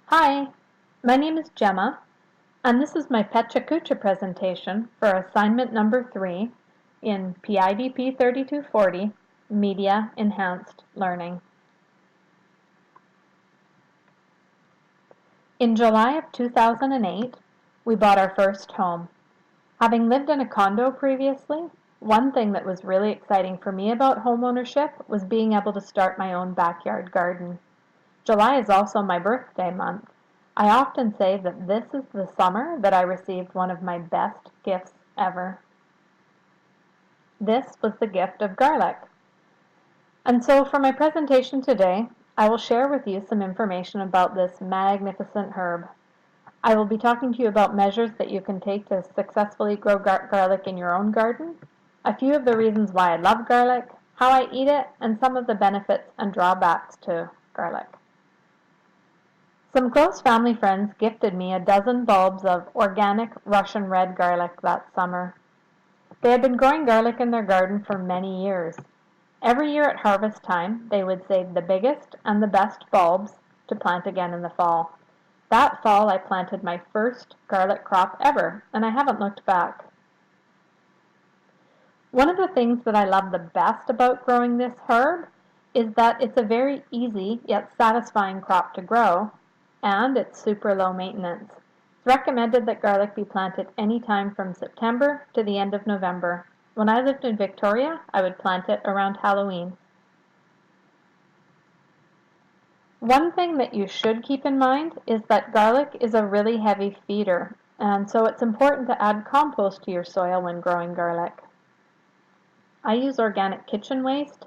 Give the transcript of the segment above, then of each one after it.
Hi, my name is Gemma, and this is my Pecha Kucha presentation for assignment number 3 in PIDP 3240, Media Enhanced Learning. In July of 2008, we bought our first home. Having lived in a condo previously, one thing that was really exciting for me about homeownership was being able to start my own backyard garden. July is also my birthday month. I often say that this is the summer that I received one of my best gifts ever. This was the gift of garlic. And so for my presentation today, I will share with you some information about this magnificent herb. I will be talking to you about measures that you can take to successfully grow garlic in your own garden, a few of the reasons why I love garlic, how I eat it, and some of the benefits and drawbacks to garlic. Some close family friends gifted me a dozen bulbs of organic Russian red garlic that summer. They had been growing garlic in their garden for many years. Every year at harvest time, they would save the biggest and the best bulbs to plant again in the fall. That fall, I planted my first garlic crop ever, and I haven't looked back. One of the things that I love the best about growing this herb is that it's a very easy yet satisfying crop to grow, and it's super low maintenance. It's recommended that garlic be planted anytime from September to the end of November. When I lived in Victoria, I would plant it around Halloween. One thing that you should keep in mind is that garlic is a really heavy feeder, and so it's important to add compost to your soil when growing garlic. I use organic kitchen waste,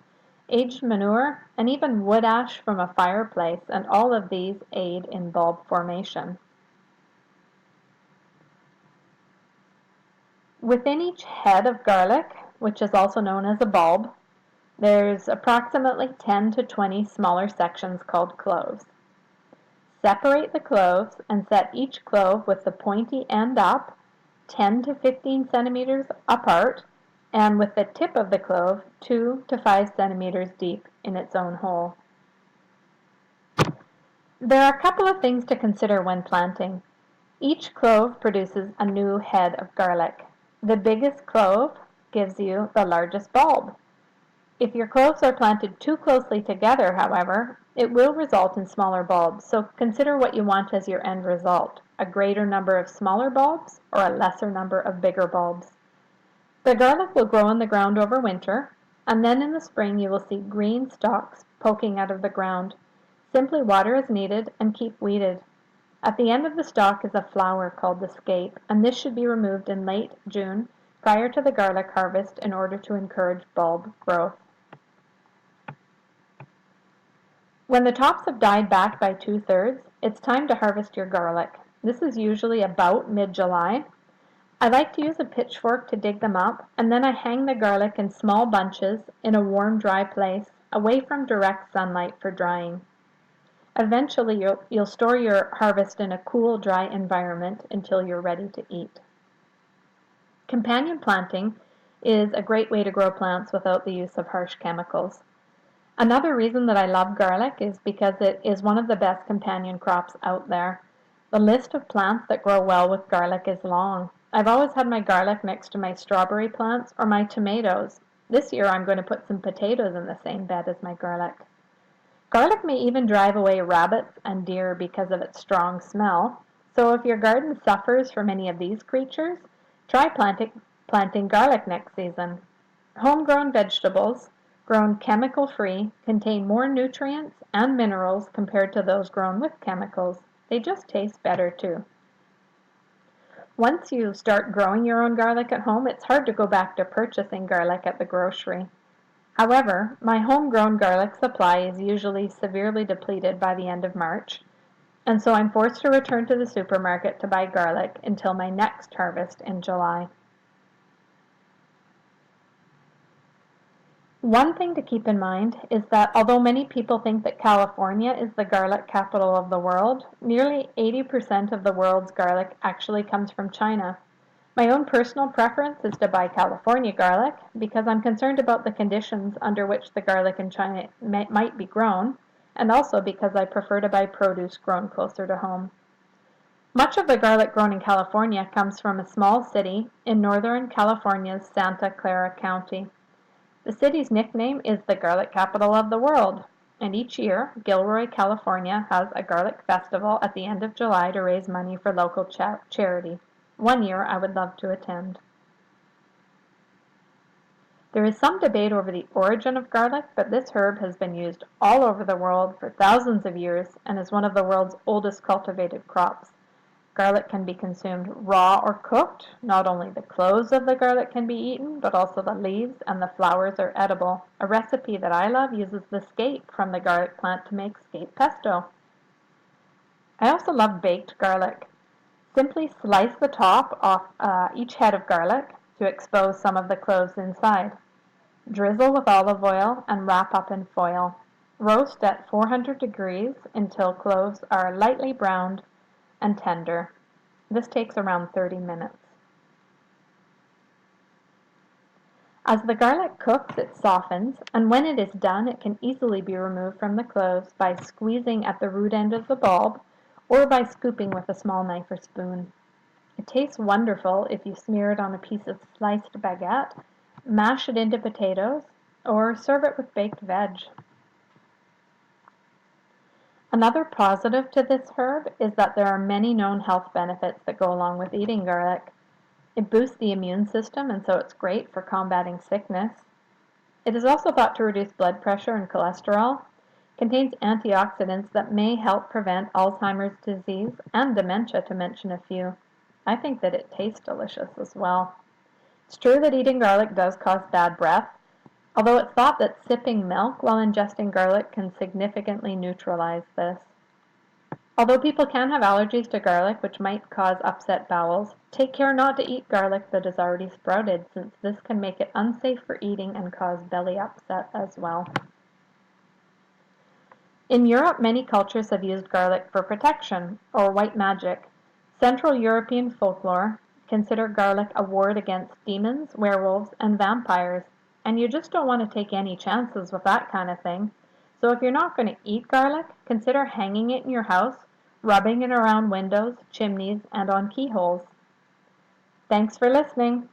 aged manure, and even wood ash from a fireplace, and all of these aid in bulb formation. Within each head of garlic, which is also known as a bulb, there's approximately 10 to 20 smaller sections called cloves. Separate the cloves and set each clove with the pointy end up 10 to 15 centimeters apart and with the tip of the clove 2 to 5 centimeters deep in its own hole. There are a couple of things to consider when planting. Each clove produces a new head of garlic. The biggest clove gives you the largest bulb. If your cloves are planted too closely together, however, it will result in smaller bulbs, so consider what you want as your end result, a greater number of smaller bulbs or a lesser number of bigger bulbs. The garlic will grow in the ground over winter, and then in the spring you will see green stalks poking out of the ground. Simply water as needed and keep weeded. At the end of the stalk is a flower called the scape, and this should be removed in late June prior to the garlic harvest in order to encourage bulb growth. When the tops have died back by 2/3, it's time to harvest your garlic. This is usually about mid-July. I like to use a pitchfork to dig them up, and then I hang the garlic in small bunches in a warm, dry place, away from direct sunlight for drying. Eventually, you'll store your harvest in a cool, dry environment until you're ready to eat. Companion planting is a great way to grow plants without the use of harsh chemicals. Another reason that I love garlic is because it is one of the best companion crops out there. The list of plants that grow well with garlic is long. I've always had my garlic next to my strawberry plants or my tomatoes. This year I'm going to put some potatoes in the same bed as my garlic. Garlic may even drive away rabbits and deer because of its strong smell, so if your garden suffers from any of these creatures, try planting garlic next season. Homegrown vegetables, grown chemical-free, contain more nutrients and minerals compared to those grown with chemicals. They just taste better too. Once you start growing your own garlic at home, it's hard to go back to purchasing garlic at the grocery. However, my homegrown garlic supply is usually severely depleted by the end of March, and so I'm forced to return to the supermarket to buy garlic until my next harvest in July. One thing to keep in mind is that although many people think that California is the garlic capital of the world, nearly 80% of the world's garlic actually comes from China. My own personal preference is to buy California garlic because I'm concerned about the conditions under which the garlic in China might be grown, and also because I prefer to buy produce grown closer to home. Much of the garlic grown in California comes from a small city in northern California's Santa Clara County. The city's nickname is the garlic capital of the world, and each year, Gilroy, California has a garlic festival at the end of July to raise money for local charity. One year I would love to attend. There is some debate over the origin of garlic, but this herb has been used all over the world for thousands of years and is one of the world's oldest cultivated crops. Garlic can be consumed raw or cooked. Not only the cloves of the garlic can be eaten, but also the leaves and the flowers are edible. A recipe that I love uses the scape from the garlic plant to make scape pesto. I also love baked garlic. Simply slice the top off each head of garlic to expose some of the cloves inside. Drizzle with olive oil and wrap up in foil. Roast at 400 degrees until cloves are lightly browned and tender. This takes around 30 minutes. As the garlic cooks, it softens, and when it is done, it can easily be removed from the cloves by squeezing at the root end of the bulb or by scooping with a small knife or spoon. It tastes wonderful if you smear it on a piece of sliced baguette, mash it into potatoes, or serve it with baked veg. Another positive to this herb is that there are many known health benefits that go along with eating garlic. It boosts the immune system, and so it's great for combating sickness. It is also thought to reduce blood pressure and cholesterol. Contains antioxidants that may help prevent Alzheimer's disease and dementia, to mention a few. I think that it tastes delicious as well. It's true that eating garlic does cause bad breath, although it's thought that sipping milk while ingesting garlic can significantly neutralize this. Although people can have allergies to garlic, which might cause upset bowels, take care not to eat garlic that is already sprouted, since this can make it unsafe for eating and cause belly upset as well. In Europe, many cultures have used garlic for protection, or white magic. Central European folklore consider garlic a ward against demons, werewolves, and vampires, and you just don't want to take any chances with that kind of thing. So if you're not going to eat garlic, consider hanging it in your house, rubbing it around windows, chimneys, and on keyholes. Thanks for listening.